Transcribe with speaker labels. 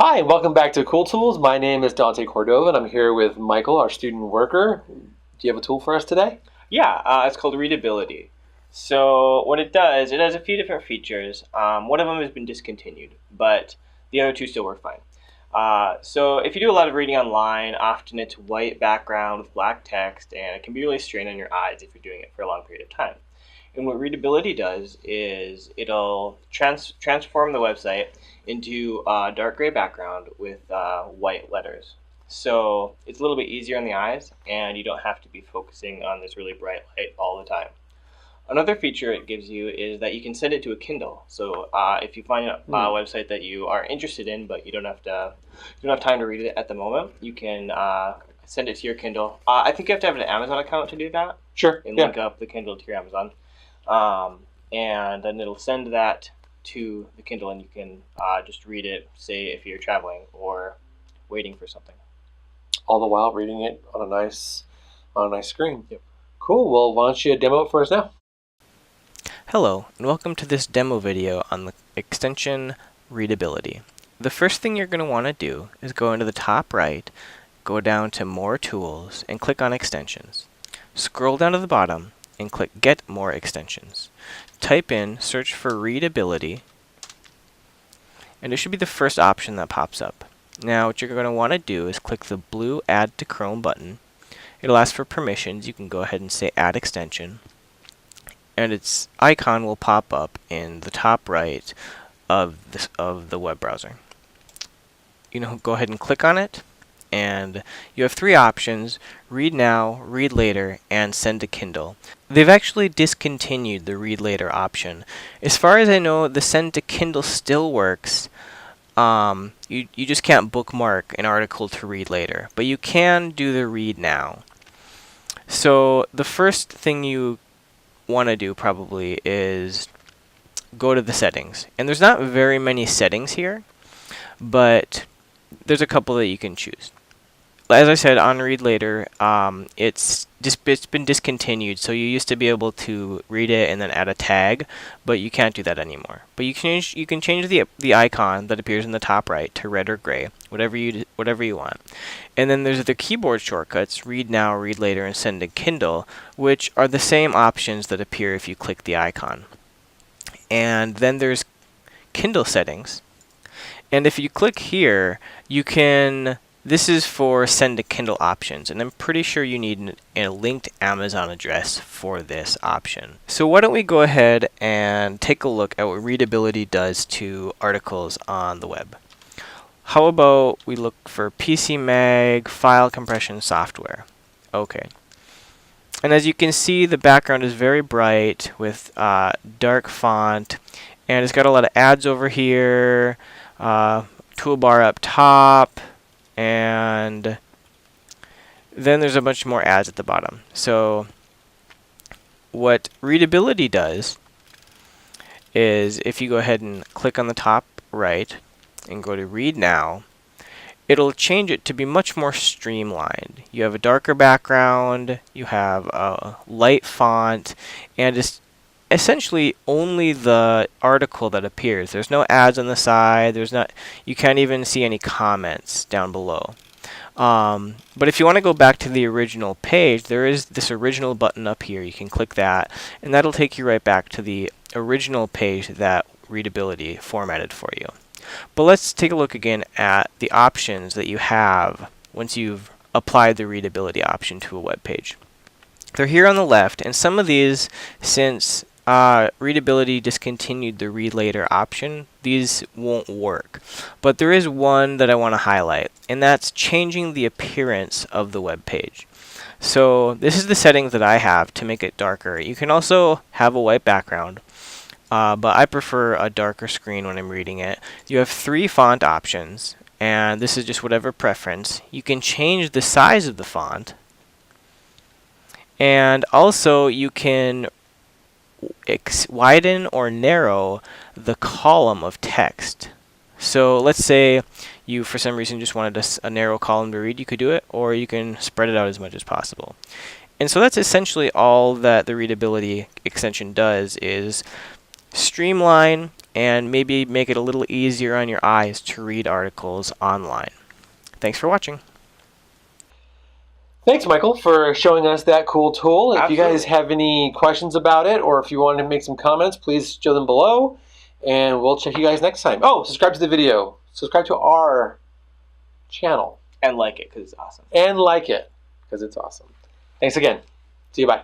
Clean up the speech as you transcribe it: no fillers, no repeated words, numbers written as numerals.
Speaker 1: Hi, and welcome back to Cool Tools. My name is Dante Cordova, and I'm here with Michael, our student worker. Do you have a tool for us today?
Speaker 2: Yeah, it's called Readability. So what it has a few different features. One of them has been discontinued, but the other two still work fine. So if you do a lot of reading online, often it's white background with black text, and it can be really straining on your eyes if you're doing it for a long period of time. And what Readability does is it'll transform the website into a dark gray background with white letters. So it's a little bit easier on the eyes, and you don't have to be focusing on this really bright light all the time. Another feature it gives you is that you can send it to a Kindle. So if you find a website that you are interested in, but you don't have time to read it at the moment, you can send it to your Kindle. I think you have to have an Amazon account to do that.
Speaker 1: Sure.
Speaker 2: And link up the Kindle to your Amazon, and then it'll send that to the Kindle, and you can just read it. Say if you're traveling or waiting for something.
Speaker 1: All the while reading it on a nice screen.
Speaker 2: Yep.
Speaker 1: Cool. Well, why don't you demo it for us now?
Speaker 3: Hello, and welcome to this demo video on the extension Readability. The first thing you're going to want to do is go into the top right, go down to More Tools, and click on Extensions. Scroll down to the bottom and click Get More Extensions. Search for Readability, and it should be the first option that pops up. Now what you're going to want to do is click the blue Add to Chrome button. It'll ask for permissions. You can go ahead and say Add Extension, and its icon will pop up in the top right of the web browser. Go ahead and click on it, and you have three options: Read Now, Read Later, and Send to Kindle. They've actually discontinued the Read Later option. As far as I know, the Send to Kindle still works. You just can't bookmark an article to read later, but you can do the Read Now. So the first thing you want to do probably is go to the settings. And there's not very many settings here, but there's a couple that you can choose. As I said, on Read Later, it's been discontinued. So you used to be able to read it and then add a tag, but you can't do that anymore. But you can change the icon that appears in the top right to red or gray, whatever you want. And then there's the keyboard shortcuts: Read Now, Read Later, and Send to Kindle, which are the same options that appear if you click the icon. And then there's Kindle settings. And if you click here, this is for Send to Kindle options, and I'm pretty sure you need a linked Amazon address for this option. So why don't we go ahead and take a look at what Readability does to articles on the web. How about we look for PC Mag file compression software? Okay. And as you can see, the background is very bright with dark font, and it's got a lot of ads over here, toolbar up top, and then there's a bunch more ads at the bottom. So what Readability does is, if you go ahead and click on the top right and go to Read Now, it'll change it to be much more streamlined. You have a darker background, you have a light font, and it's essentially only the article that appears. There's no ads on the side. You can't even see any comments down below. But if you want to go back to the original page, there is this original button up here. You can click that, and that'll take you right back to the original page that Readability formatted for you. But let's take a look again at the options that you have once you've applied the Readability option to a web page. They're here on the left, and some of these, since Readability discontinued the Read Later option, these won't work. But there is one that I want to highlight, and that's changing the appearance of the web page. So this is the settings that I have to make it darker. You can also have a white background, but I prefer a darker screen when I'm reading it. You have three font options, and this is just whatever preference. You can change the size of the font, and also you can widen or narrow the column of text. So let's say you, for some reason, just wanted a narrow column to read. You could do it, or you can spread it out as much as possible. And so that's essentially all that the Readability extension does, is streamline and maybe make it a little easier on your eyes to read articles online. Thanks for watching.
Speaker 1: Thanks, Michael, for showing us that cool tool. If you guys
Speaker 2: Absolutely.
Speaker 1: have any questions about it, or if you want to make some comments, please show them below, and we'll check you guys next time. Oh, subscribe to the video. Subscribe to our channel.
Speaker 2: And like it because it's awesome.
Speaker 1: And like it, because it's awesome. Thanks again. See you, bye.